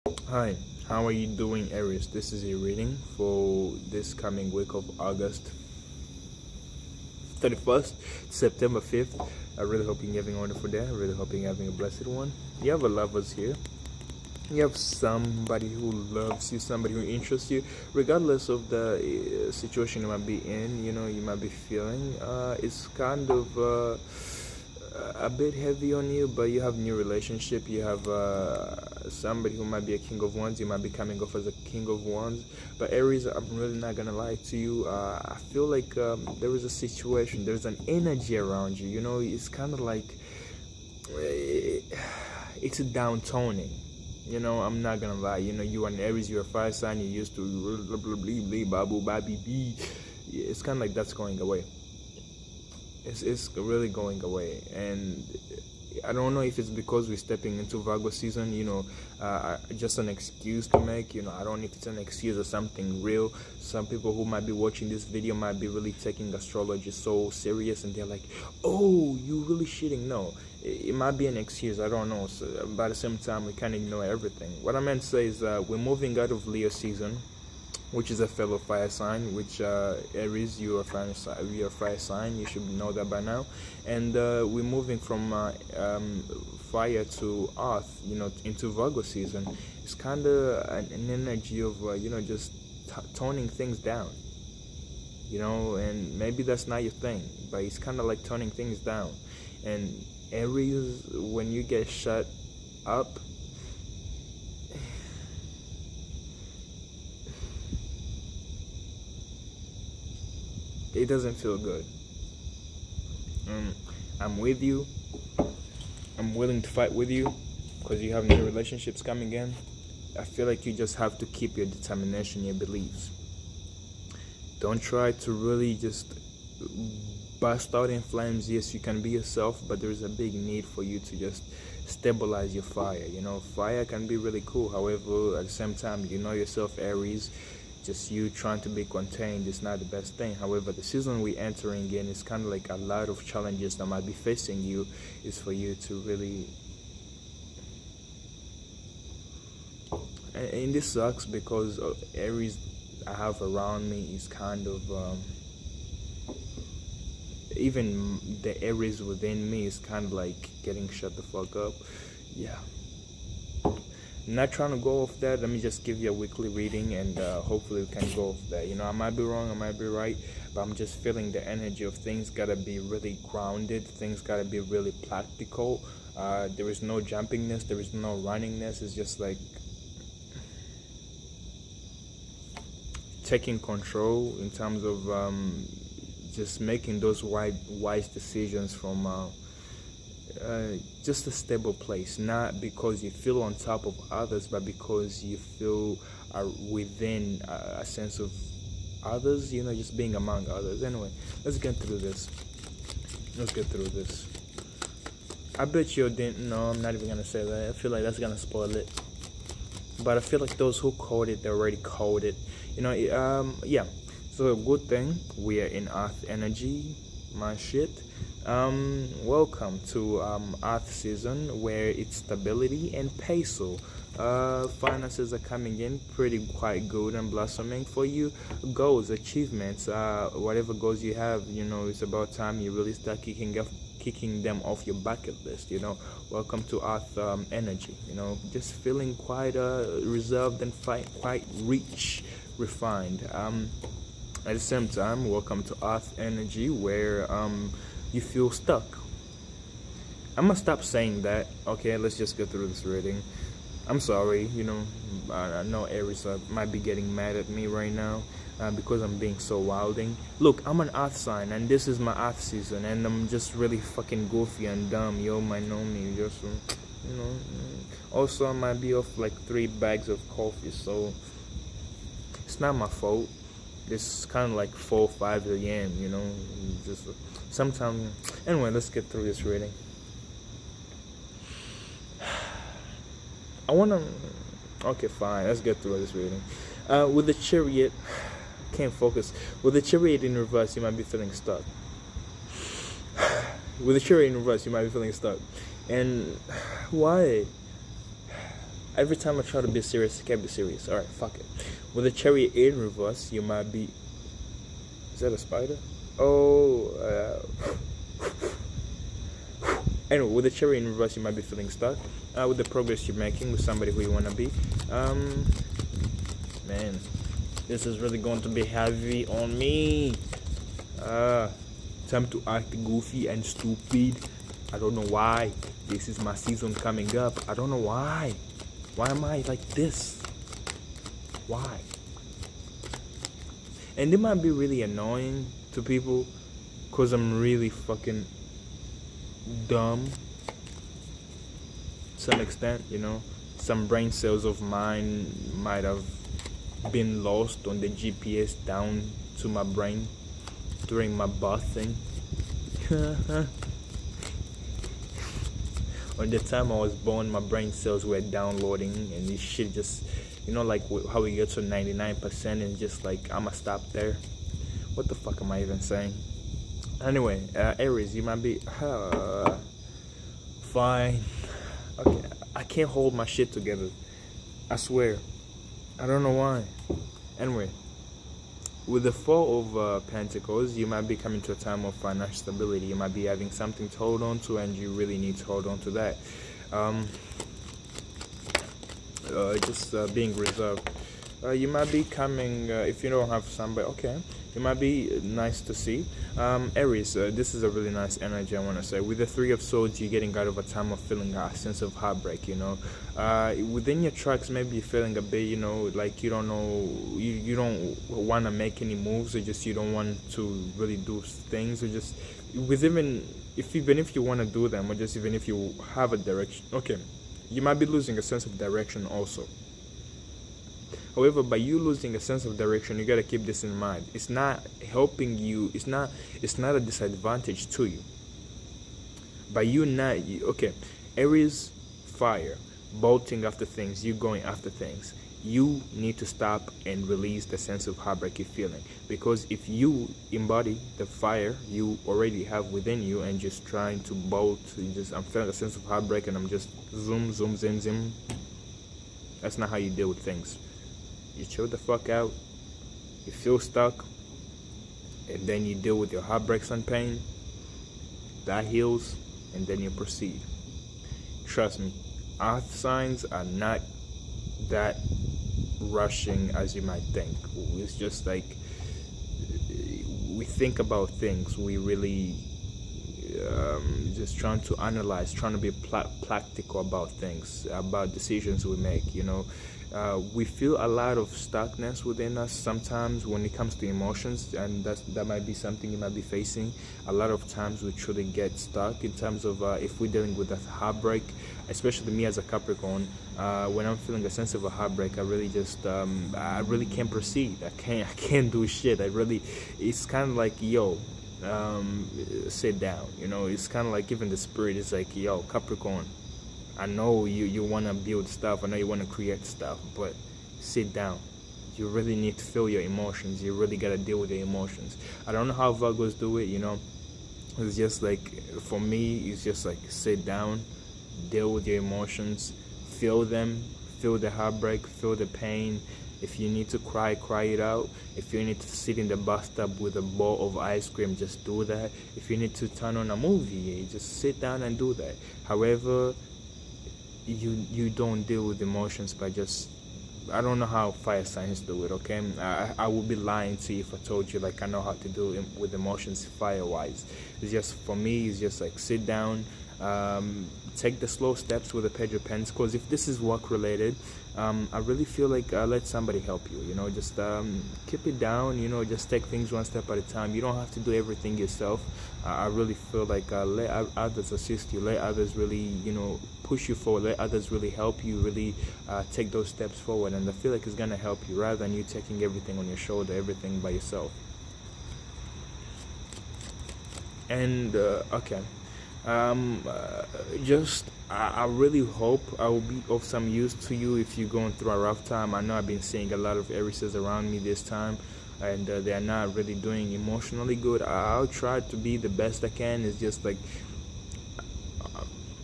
Hi, how are you doing, Aries? This is a reading for this coming week of August 31st, September 5th. I really hope you're having a wonderful day. I really hope you're having a blessed one. You have a lovers here. You have somebody who loves you, somebody who interests you, regardless of the situation you might be in, you might be feeling. It's kind of a bit heavy on you, but you have new relationship. You have somebody who might be a king of wands. You might be coming off as a king of wands. But Aries, I'm really not gonna lie to you. I feel like there is a situation, there's an energy around you. It's kind of like it's a downtoning. I'm not gonna lie. You are an Aries, you're a fire sign. You used to babu baby bee. It's kind of like that's going away. It's really going away, and I don't know if it's because we're stepping into Virgo season. Just an excuse to make. I don't know if it's an excuse or something real. Some people who might be watching this video might be really taking astrology so serious, and they're like, "Oh, you really shitting?" No, it might be an excuse. I don't know. So, but at the same time, we can't ignore everything. What I meant to say is that we're moving out of Leo season, which is a fellow fire sign, which Aries, you're a fire sign. You should know that by now. And we're moving from fire to earth, into Virgo season. It's kind of an energy of, just toning things down, and maybe that's not your thing, but it's kind of like toning things down. And Aries, when you get shut up, it doesn't feel good. I'm with you. I'm willing to fight with you because you have new relationships coming in. I feel like you just have to keep your determination, your beliefs. Don't try to really just burst out in flames. Yes, you can be yourself, but there's a big need for you to just stabilize your fire. Fire can be really cool. However, at the same time, yourself, Aries. Just you trying to be contained is not the best thing. However, the season we're entering in is kind of like a lot of challenges that might be facing you. Is for you to really, and this sucks because Aries I have around me is kind of even the Aries within me is kind of like getting shut the fuck up. Yeah. Not trying to go off that. Let me just give you a weekly reading, and hopefully we can go off that. I might be wrong, I might be right, but I'm just feeling the energy of things gotta be really grounded. Things gotta be really practical. There is no jumpingness, there is no runningness. It's just like taking control in terms of just making those wise decisions from just a stable place, not because you feel on top of others, but because you feel within a sense of others, just being among others. Anyway, let's get through this. I bet you didn't know. I'm not even gonna say that. I feel like that's gonna spoil it, but I feel like those who called it, they already called it. Yeah, so a good thing we are in earth energy, my shit. Welcome to earth season, where it's stability and peso. Finances are coming in quite good and blossoming for you. Goals, achievements, whatever goals you have, it's about time you really start kicking them off your bucket list. Welcome to earth energy. Just feeling quite reserved and quite rich, refined. At the same time, welcome to earth energy, where you feel stuck. I'm gonna stop saying that. Okay, let's just go through this reading. I'm sorry, I know Aries might be getting mad at me right now because I'm being so wilding. Look, I'm an earth sign, and this is my earth season, and I'm just really fucking goofy and dumb. You might know me, just Also, I might be off like 3 bags of coffee, so it's not my fault. It's kind of like 4 or 5 a.m. Just sometimes. Anyway, let's get through this reading. Okay, fine, let's get through this reading. With the Chariot, can't focus. With the Chariot in reverse, you might be feeling stuck. With the Chariot in reverse, you might be feeling stuck. And why? Every time I try to be serious, I can't be serious. Alright, fuck it. With the Chariot in reverse, you might be... Is that a spider? Oh, anyway, with the Chariot in reverse, you might be feeling stuck. With the progress you're making with somebody who you want to be. Man, this is really going to be heavy on me. Time to act goofy and stupid. I don't know why. This is my season coming up. I don't know why. Why am I like this? Why? And it might be really annoying to people because I'm really fucking dumb to some extent, you know. Some brain cells of mine might have been lost on the GPS down to my brain during my birthing. On the time I was born, my brain cells were downloading, and this shit just, you know, like how we get to 99% and just like, I'ma stop there. What the fuck am I even saying? Anyway, Aries, you might be fine. Okay, I can't hold my shit together. I swear. I don't know why. Anyway, with the Four of Pentacles, you might be coming to a time of financial stability. You might be having something to hold on to, and you really need to hold on to that. Just being reserved. You might be coming, if you don't have somebody, okay, it might be nice to see. Aries, this is a really nice energy, I want to say. With the Three of Swords, you're getting out of a time of feeling a sense of heartbreak, you know. Within your tracks, maybe you're feeling a bit, you know, like you don't know, you don't want to make any moves, or just you don't want to really do things, or just, even if you want to do them, or just even if you have a direction, okay, you might be losing a sense of direction also. However, by you losing a sense of direction, you gotta keep this in mind. It's not helping you. It's not a disadvantage to you. By you not, okay, Aries, fire, bolting after things, you going after things. You need to stop and release the sense of heartbreak you're feeling. Because if you embody the fire you already have within you and just trying to bolt, I'm feeling a sense of heartbreak and I'm just zoom, zim. That's not how you deal with things. You chill the fuck out, you feel stuck, and then you deal with your heartbreaks and pain. That heals, and then you proceed. Trust me, earth signs are not that rushing as you might think. It's just like we think about things. We really just trying to analyze, trying to be practical about things, about decisions we make, you know. We feel a lot of stuckness within us sometimes when it comes to emotions, and that might be something you might be facing. A lot of times we truly get stuck in terms of if we're dealing with a heartbreak, especially me as a Capricorn. When I'm feeling a sense of a heartbreak, I really just I really can't proceed. I can't do shit. It's kind of like, yo, sit down, you know. It's kind of like even the spirit is like, yo, Capricorn, I know you want to build stuff, I know you want to create stuff, but sit down. You really need to feel your emotions. You really got to deal with your emotions. I don't know how Virgos do it, you know. It's just like, for me, it's just like sit down, deal with your emotions, feel them, feel the heartbreak, feel the pain. If you need to cry, cry it out. If you need to sit in the bathtub with a bowl of ice cream, just do that. If you need to turn on a movie, just sit down and do that. However, you don't deal with emotions by just, I don't know how fire signs do it, okay? I would be lying to you if I told you like I know how to do it with emotions fire-wise. It's just, for me, it's just like sit down, take the slow steps with the Page of Pentacles. If this is work related, I really feel like let somebody help you, you know. Just keep it down, you know. Just take things one step at a time. You don't have to do everything yourself. I really feel like let others assist you, let others really, you know, push you forward, let others really help you, really take those steps forward, and I feel like it's gonna help you rather than you taking everything on your shoulder, everything by yourself. And okay, I really hope I will be of some use to you if you're going through a rough time. I know I've been seeing a lot of Aries around me this time, and they are not really doing emotionally good. I'll try to be the best I can. It's just like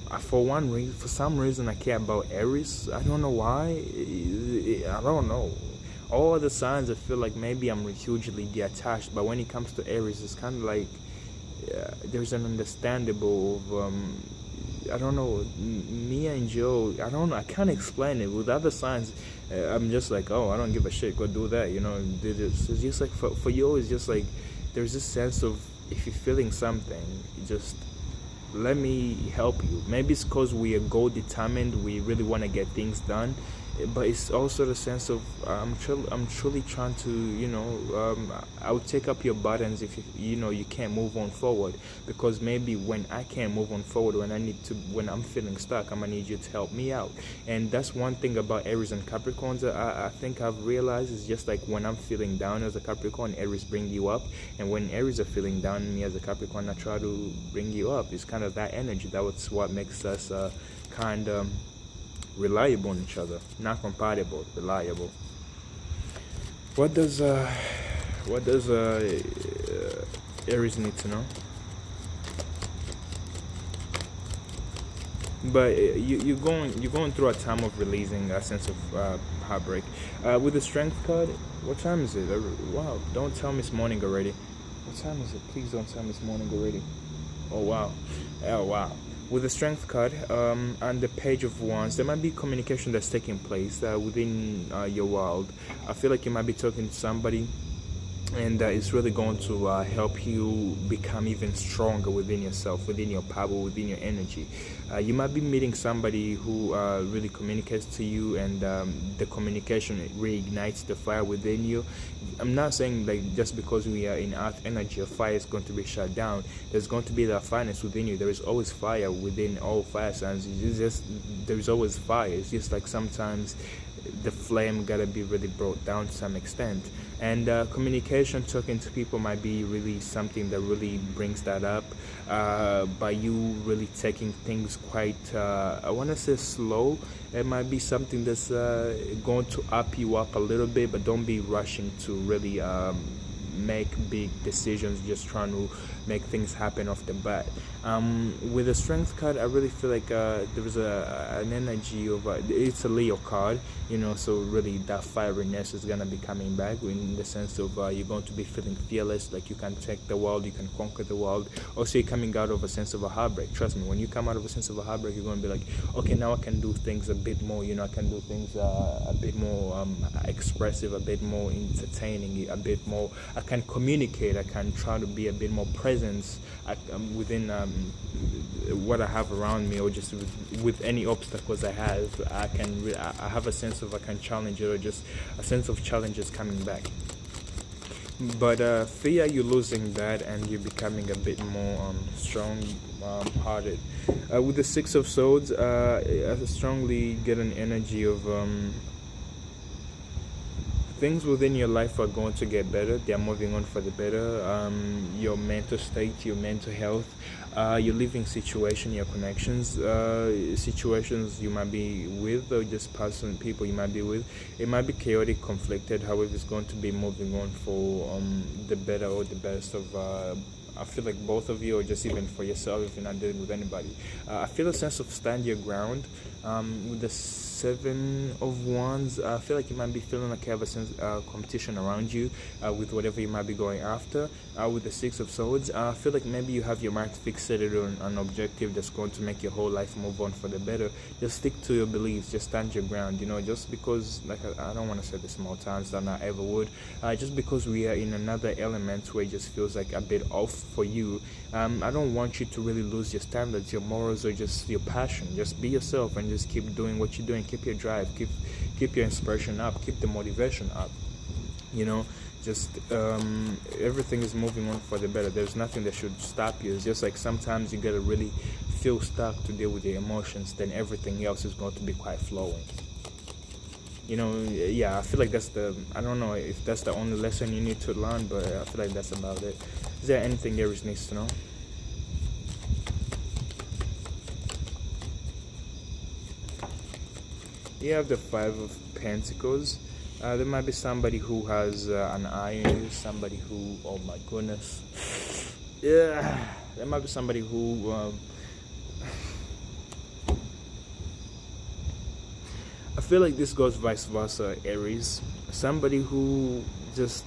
for some reason I care about Aries. I don't know why. I don't know. All other signs I feel like maybe I'm hugely detached, but when it comes to Aries, it's kind of like there's an understandable of I don't know, Mia and Joe. I don't know. I can't explain it. With other signs, I'm just like, oh, I don't give a shit. Go do that. You know, it's just like for you, it's just like there's this sense of if you're feeling something, just let me help you. Maybe it's because we are goal determined. We really want to get things done, but it's also the sense of I'm truly trying to, you know, I would take up your burdens if you can't move on forward, because maybe when I can't move on forward, when I'm feeling stuck, I'm gonna need you to help me out. And that's one thing about Aries and Capricorns I think I've realized is just like when I'm feeling down as a Capricorn, Aries bring you up, and when Aries are feeling down, me as a Capricorn, I try to bring you up. It's kind of that energy. That's what makes us kind of reliable on each other, not compatible, reliable. What does Aries need to know? But you're going through a time of releasing a sense of heartbreak. With the Strength card, what time is it? Wow! Don't tell me it's morning already. What time is it? Please don't tell me it's morning already. Oh wow! Oh wow! With the Strength card and the Page of Wands, there might be communication that's taking place within your world. I feel like you might be talking to somebody, and it's really going to help you become even stronger within yourself, within your power, within your energy. You might be meeting somebody who really communicates to you, and the communication reignites the fire within you. I'm not saying like just because we are in earth energy, a fire is going to be shut down. There's going to be that fireness within you. There is always fire within all fire signs. There's always fire. It's just like sometimes the flame gotta be really brought down to some extent. And communication, talking to people might be really something that really brings that up. By you really taking things quite, I want to say slow. It might be something that's going to up you up a little bit, but don't be rushing to really make big decisions, just trying to make things happen off the bat. With the Strength card, I really feel like there is an energy of it's a Leo card, you know, so really that fieriness is gonna be coming back in the sense of you're going to be feeling fearless, like you can take the world, you can conquer the world. Also, you're coming out of a sense of a heartbreak. Trust me, when you come out of a sense of a heartbreak, you're going to be like, okay, now I can do things a bit more, you know, I can do things a bit more expressive, a bit more entertaining, a bit more, I can communicate, I can try to be a bit more presence within what I have around me, or just with any obstacles I have. I have a sense of I can challenge it, or just a sense of challenges coming back. But fear you losing that, and you're becoming a bit more strong hearted. With the Six of Swords, I strongly get an energy of things within your life are going to get better. They are moving on for the better. Your mental state, your mental health, your living situation, your connections, situations you might be with, or just person, people you might be with. It might be chaotic, conflicted. However, it's going to be moving on for the better or the best of I feel like both of you, or just even for yourself if you're not dealing with anybody. I feel a sense of stand your ground. With the Seven of Wands, I feel like you might be feeling like you have a sense competition around you with whatever you might be going after. With the Six of Swords, I feel like maybe you have your mind fixated on an objective that's going to make your whole life move on for the better. Just stick to your beliefs, just stand your ground, you know, just because, like, I don't want to say this more times than I ever would, just because we are in another element where it just feels like a bit off for you. I don't want you to really lose your standards, your morals, or just your passion. Just be yourself and just keep doing what you're doing. Keep your drive, keep your inspiration up, keep the motivation up, you know. Just everything is moving on for the better. There's nothing that should stop you. It's just like sometimes you gotta really feel stuck to deal with your emotions, then everything else is going to be quite flowing, you know. Yeah, I feel like that's I don't know if that's the only lesson you need to learn, but I feel like that's about it. Is there anything Aries needs to know? You have the Five of Pentacles. There might be somebody who has an eye on you, somebody who, oh my goodness, yeah, there might be somebody who feel like this goes vice versa, Aries. Somebody who just,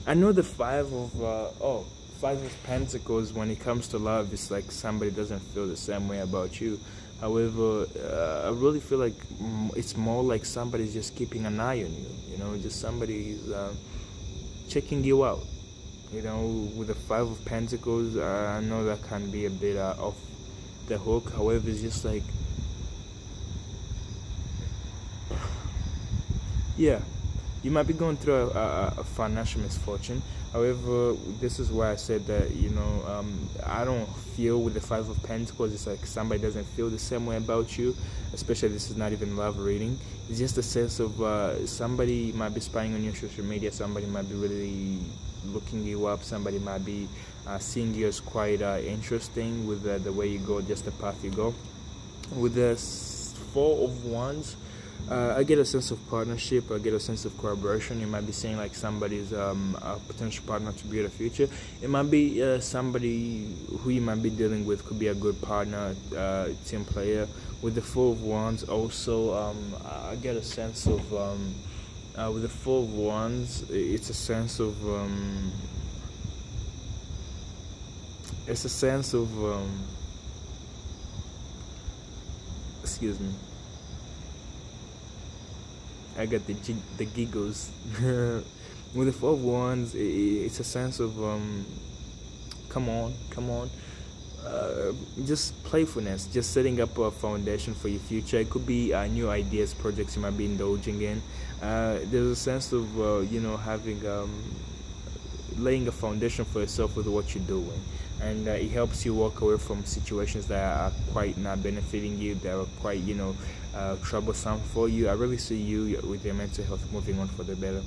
I know the Five of Pentacles, when it comes to love, it's like somebody doesn't feel the same way about you. However, I really feel like it's more like somebody's just keeping an eye on you. You know, just somebody's checking you out. You know, with the Five of Pentacles, I know that can be a bit off the hook. However, it's just like, yeah, you might be going through a financial misfortune. However, this is why I said that, you know, I don't feel with the Five of Pentacles, it's like somebody doesn't feel the same way about you. Especially, this is not even love reading. It's just a sense of somebody might be spying on your social media. Somebody might be really looking you up. Somebody might be seeing you as quite interesting with the way you go, just the path you go. With the Four of Wands, I get a sense of partnership. I get a sense of collaboration. You might be saying like somebody's a potential partner to build a future. It might be somebody who you might be dealing with could be a good partner, team player. With the Four of Wands, also I get a sense of with the Four of Wands, it's a sense of excuse me, I got the giggles. With the Four of Wands, it's a sense of come on, just playfulness, just setting up a foundation for your future. It could be new ideas, projects you might be indulging in. There's a sense of you know, having laying a foundation for yourself with what you're doing, and it helps you walk away from situations that are quite not benefiting you, that are quite, you know, troublesome for you. I really see you with your mental health moving on for the better.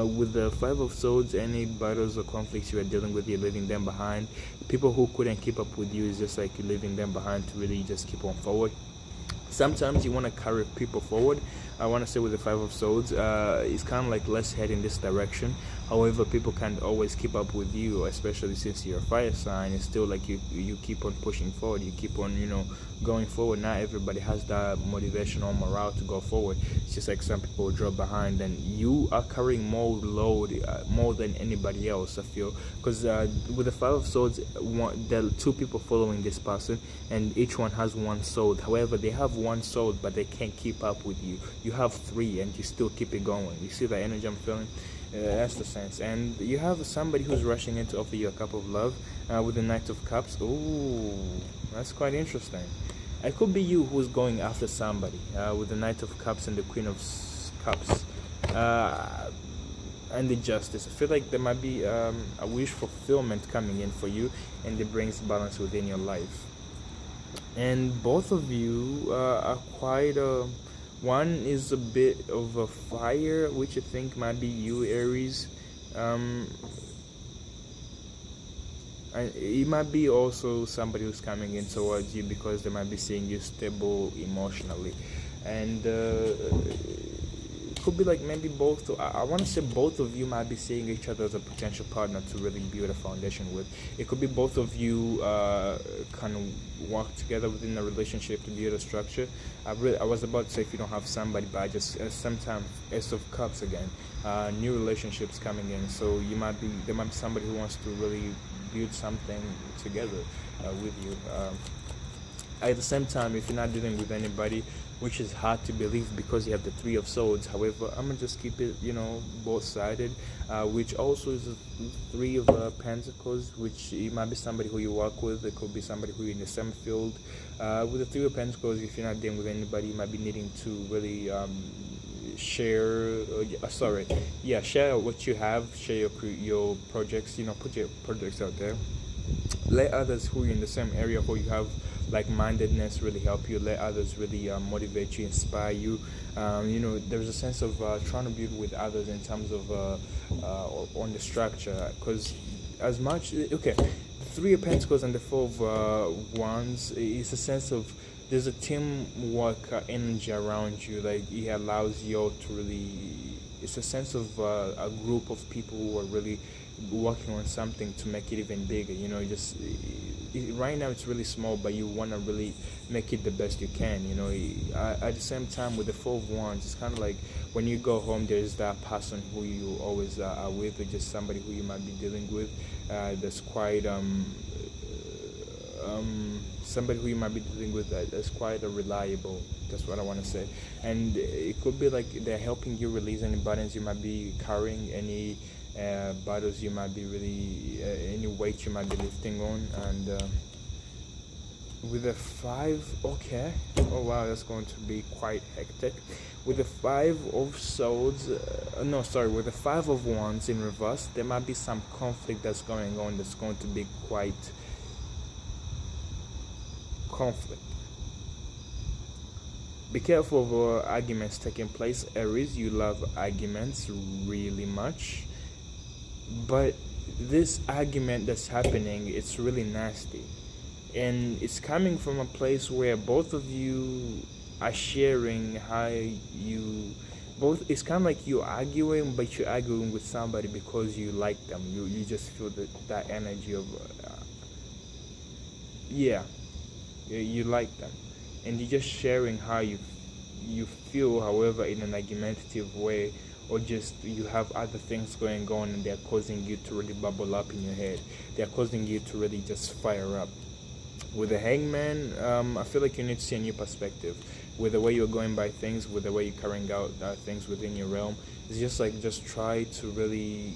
With the Five of Swords, any battles or conflicts you are dealing with, you're leaving them behind. People who couldn't keep up with you, is just like you're leaving them behind to really just keep on forward. Sometimes you want to carry people forward. I want to say with the Five of Swords, it's kind of like, let's head in this direction. However, people can't always keep up with you, especially since you're a fire sign. It's still like you keep on pushing forward. You keep on, you know, going forward. Not everybody has that motivation or morale to go forward. It's just like some people drop behind, and you are carrying more load, more than anybody else, I feel. Because with the Five of Swords, there are two people following this person, and each one has one sword. However, they have one sword, but they can't keep up with you. You have three, and you still keep it going. You see the energy I'm feeling? That's the sense. And you have somebody who's rushing in to offer you a cup of love with the Knight of Cups. Ooh, that's quite interesting. It could be you who's going after somebody with the Knight of Cups and the Queen of Cups and the Justice. I feel like there might be a wish fulfillment coming in for you, and it brings balance within your life. And both of you are quite one is a bit of a fire, which I think might be you, Aries. It might be also somebody who's coming in towards you because they might be seeing you stable emotionally, and it could be like maybe both. I want to say both of you might be seeing each other as a potential partner to really build a foundation with. It could be both of you kind of work together within a relationship to build a structure. I was about to say if you don't have somebody, but I just sometimes Ace of Cups again, new relationships coming in. So there might be somebody who wants to really build something together with you. At the same time, if you're not dealing with anybody, which is hard to believe because you have the Three of Swords. However, I'm gonna just keep it, you know, both-sided, which also is the Three of Pentacles, which it might be somebody who you work with. It could be somebody who you're in the same field. With the Three of Pentacles, if you're not dealing with anybody, you might be needing to really share what you have, share your projects, you know, put your projects out there. Let others who are in the same area, who you have like-mindedness, really help you. Let others really motivate you, inspire you. You know, there's a sense of trying to build with others in terms of on the structure, because as much Three of Pentacles and the Four of Wands is a sense of there's a teamwork energy around you. Like, it allows you to really, it's a sense of a group of people who are really working on something to make it even bigger. You know, right now it's really small, but you want to really make it the best you can. You know, at the same time with the Four of Wands, it's kind of like when you go home, there's that person who you always are with, or just somebody who you might be dealing with. That's quite somebody who you might be dealing with that's quite a reliable. That's what I want to say. And it could be like they're helping you release any burdens you might be carrying, any battles you might be any weight you might be lifting on. And with the 5, okay, oh wow, that's going to be quite hectic. With the 5 of Swords, with the 5 of Wands in reverse, there might be some conflict that's going on that's going to be quite conflict. Be careful of arguments taking place, Aries. You love arguments really much, but this argument that's happening, it's really nasty, and it's coming from a place where both of you are sharing how you both, it's kind of like you're arguing, but you're arguing with somebody because you like them. You just feel that energy of you like them, and you're just sharing how you feel, however, in an argumentative way, or just you have other things going on and they're causing you to really bubble up in your head. They're causing you to really just fire up. With the Hangman, I feel like you need to see a new perspective with the way you're going by things, with the way you're carrying out things within your realm. It's just try to really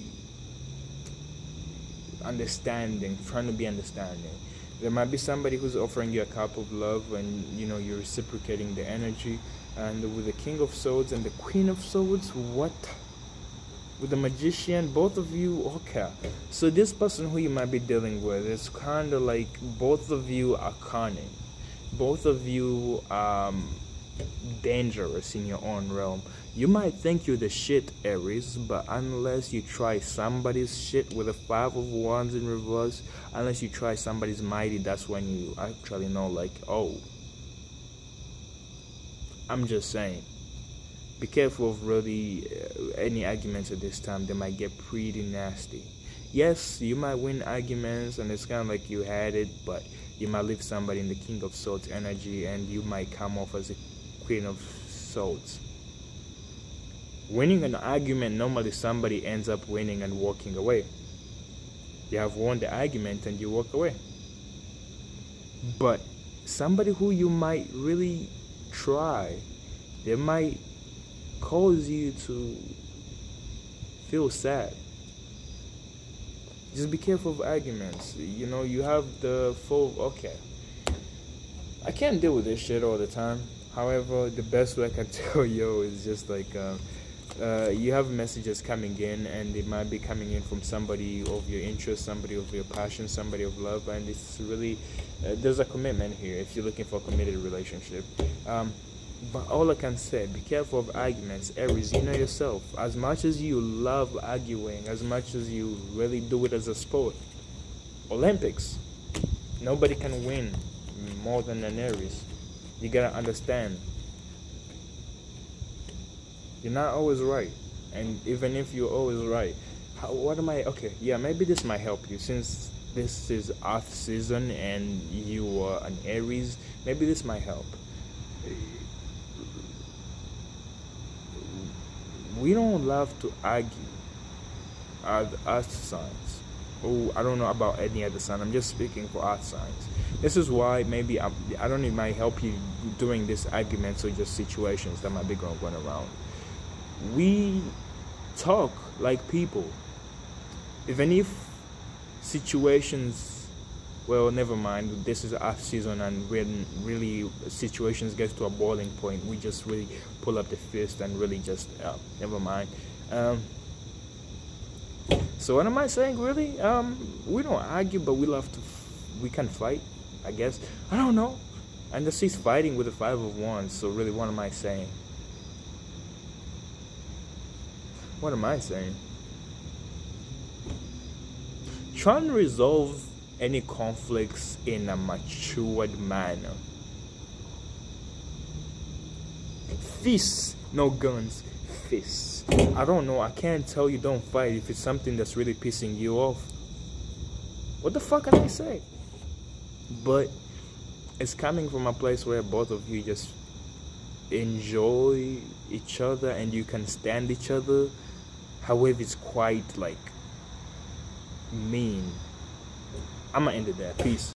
trying to be understanding. There might be somebody who's offering you a cup of love, and you know you're reciprocating the energy. And with the King of Swords and the Queen of Swords, what? With the Magician, both of you, okay. So this person who you might be dealing with, it's kind of like both of you are cunning. Both of you are dangerous in your own realm. You might think you're the shit, Aries, but unless you try somebody's shit with the 5 of Wands in reverse, unless you try somebody's mighty, that's when you actually know, like, oh. I'm just saying, be careful of really any arguments at this time. They might get pretty nasty. Yes, you might win arguments and it's kind of like you had it, but you might leave somebody in the King of Swords energy and you might come off as a Queen of Swords. Winning an argument, normally somebody ends up winning and walking away. You have won the argument and you walk away. But somebody who you might really try, they might cause you to feel sad. Just be careful of arguments. You know, you have the full, okay, I can't deal with this shit all the time. However, the best way I can tell you is just like you have messages coming in, and it might be coming in from somebody of your interest, somebody of your passion, somebody of love, and it's really there's a commitment here if you're looking for a committed relationship. But all I can say, be careful of arguments, Aries. You know yourself, as much as you love arguing, as much as you really do it as a sport, Olympics, nobody can win more than an Aries. You gotta understand, you're not always right, and even if you're always right, okay, yeah, maybe this might help you, since this is Earth season and you are an Aries. Maybe this might help. We don't love to argue as Earth signs. Oh, I don't know about any other sign. I'm just speaking for Earth signs. This is why maybe I don't know, it might help you during these arguments or just situations that might be going around. We talk like people. Even if situations, well, never mind, this is Earth season, and when really situations get to a boiling point, we just really pull up the fist and really just never mind. So what am I saying, really? We don't argue, but we can fight, I guess. I don't know. And this is fighting with the 5 of Wands, so really, what am I saying? What am I saying? Trying to resolve any conflicts in a matured manner. Fists, no guns. fists. I don't know. I can't tell you don't fight if it's something that's really pissing you off. What the fuck can I say? But it's coming from a place where both of you just enjoy each other and you can stand each other. However, it's quite like mean. I'm gonna end it there. Peace.